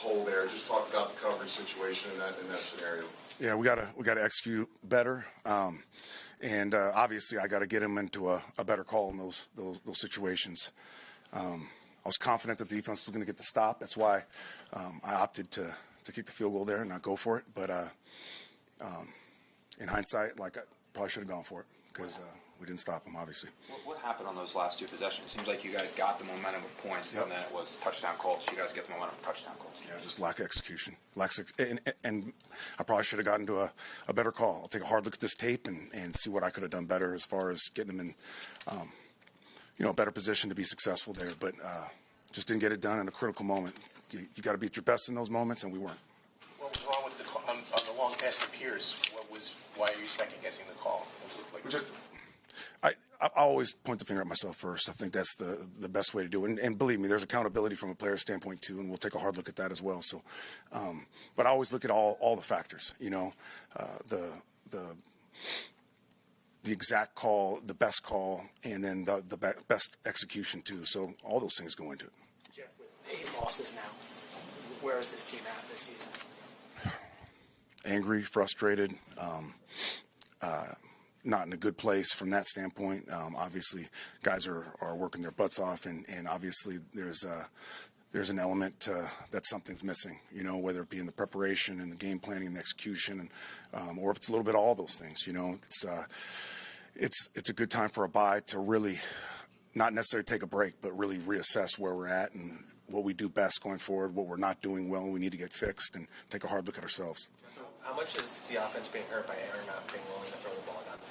hole there. Just talk about the coverage situation in that scenario. Yeah, we gotta execute better, and obviously I got to get him into a better call in those situations. I was confident that the defense was going to get the stop. That's why I opted to kick the field goal there and not go for it. But in hindsight, I probably should have gone for it because we didn't stop him, obviously. What happened on those last two possessions? It seems like you guys got the momentum with points, and then it was touchdown Colts. You guys get the momentum with touchdown Colts. Yeah, just lack of execution. And I probably should have gotten to a better call. I'll take a hard look at this tape and see what I could have done better as far as getting him in a better position to be successful there. But just didn't get it done in a critical moment. You got to be at your best in those moments, and we weren't. What was wrong with on the long pass to Pierce? Why are you second-guessing the call? I always point the finger at myself first. I think that's the best way to do it. And believe me, there's accountability from a player's standpoint too, and we'll take a hard look at that as well. So, but I always look at all the factors. The exact call, the best call, and then the best execution too. So all those things go into it. Jeff, with 8 losses now, where is this team at this season? Angry, frustrated. Not in a good place from that standpoint. Obviously, guys are working their butts off, and obviously there's an element that something's missing. Whether it be in the preparation and the game planning and the execution, or if it's a little bit of all those things. It's a good time for a bye to really not necessarily take a break, but really reassess where we're at and what we do best going forward, what we're not doing well, we need to get fixed, and take a hard look at ourselves. So how much is the offense being hurt by Aaron not being willing to throw the ball down the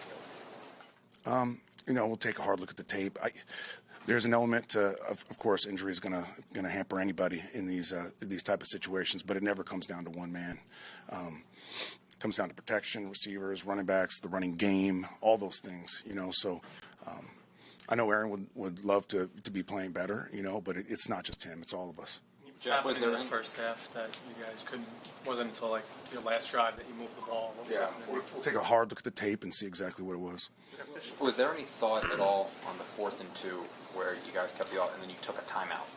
field? We'll take a hard look at the tape. There's an element of course, injury is going to hamper anybody in these type of situations, but it never comes down to one man. It comes down to protection, receivers, running backs, the running game, all those things. So I know Aaron would love to be playing better, but it's not just him; it's all of us. Jeff, was there in the first half that you guys couldn't? Wasn't until your last drive that you moved the ball. We'll take a hard look at the tape and see exactly what it was. Was there any thought at all on the 4th and 2 where you guys kept the and then you took a timeout?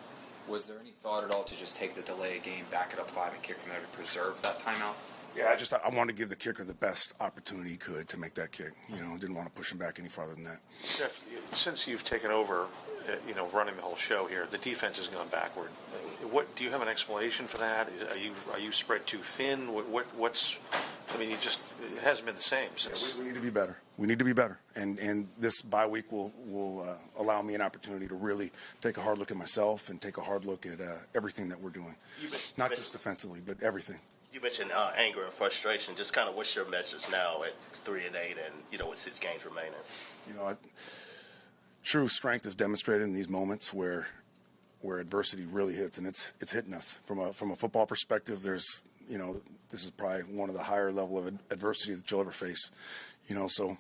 Was there any thought at all to just take the delay of game, back it up 5, and kick from there to preserve that timeout? Yeah, I wanted to give the kicker the best opportunity he could to make that kick. Didn't want to push him back any farther than that. Jeff, since you've taken over, running the whole show here, the defense has gone backward. What do you have an explanation for that? Are you spread too thin? It hasn't been the same since. Yeah, we need to be better. We need to be better, and this bye week will allow me an opportunity to really take a hard look at myself and take a hard look at everything that we're doing, not just defensively, but everything. You mentioned anger and frustration. Just kind of what's your message now at 3-8 and with 6 games remaining? True strength is demonstrated in these moments where adversity really hits, and it's hitting us from a football perspective. There's this is probably one of the higher level of adversity that you'll ever face. So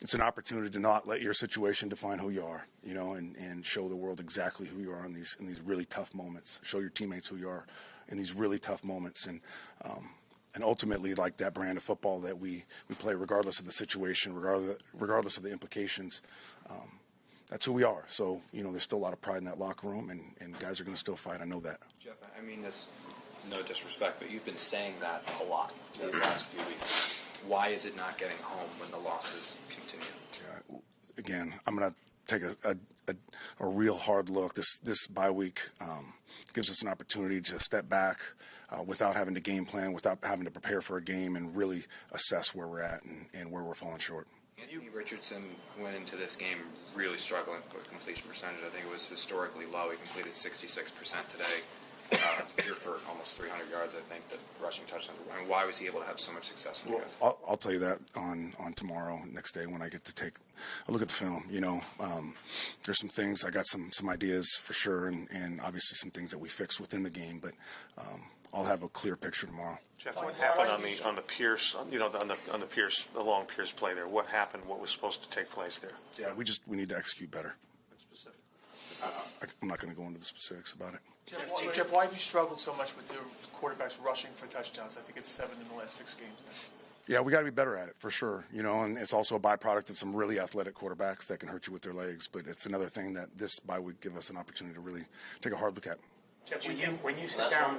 it's an opportunity to not let your situation define who you are. And show the world exactly who you are in these really tough moments. Show your teammates who you are in these really tough moments, and ultimately, like that brand of football that we play, regardless of the situation, regardless of the implications. That's who we are. So, there's still a lot of pride in that locker room, and guys are going to still fight. I know that. Jeff, I mean this, no disrespect, but you've been saying that a lot these last few weeks. Why is it not getting home when the losses continue? Yeah, again, I'm going to take a real hard look. This bye week gives us an opportunity to step back without having to game plan, without having to prepare for a game, and really assess where we're at and where we're falling short. Anthony Richardson went into this game really struggling with completion percentage. I think it was historically low. He completed 66% today. Here for almost 300 yards, I think, that rushing touchdowns. I mean, why was he able to have so much success? I'll tell you that on tomorrow, next day, when I get to take a look at the film. There's some things, I got some ideas for sure, and obviously some things that we fixed within the game, but I'll have a clear picture tomorrow. Jeff, what happened on the Pierce, on the Pierce, the long Pierce play there? What happened? What was supposed to take place there? Yeah, we need to execute better. I'm not going to go into the specifics about it. Jeff, why have you struggled so much with the quarterbacks rushing for touchdowns? I think it's 7 in the last 6 games now. Yeah, we got to be better at it for sure. And it's also a byproduct of some really athletic quarterbacks that can hurt you with their legs. But it's another thing that this bye week give us an opportunity to really take a hard look at. Jeff, when you sit down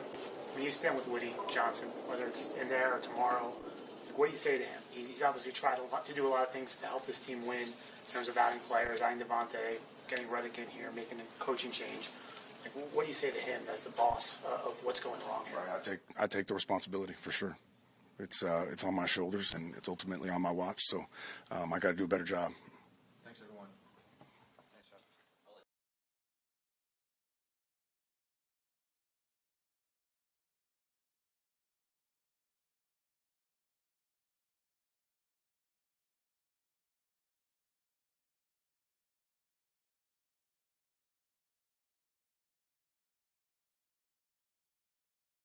when you stand with Woody Johnson, whether it's in there or tomorrow, like, what do you say to him? He's obviously tried to do a lot of things to help this team win in terms of adding players, adding Devontae, getting Reddick in here, making a coaching change. Like, what do you say to him as the boss of what's going wrong here? Right, I take the responsibility for sure. It's on my shoulders, and it's ultimately on my watch. So I got to do a better job.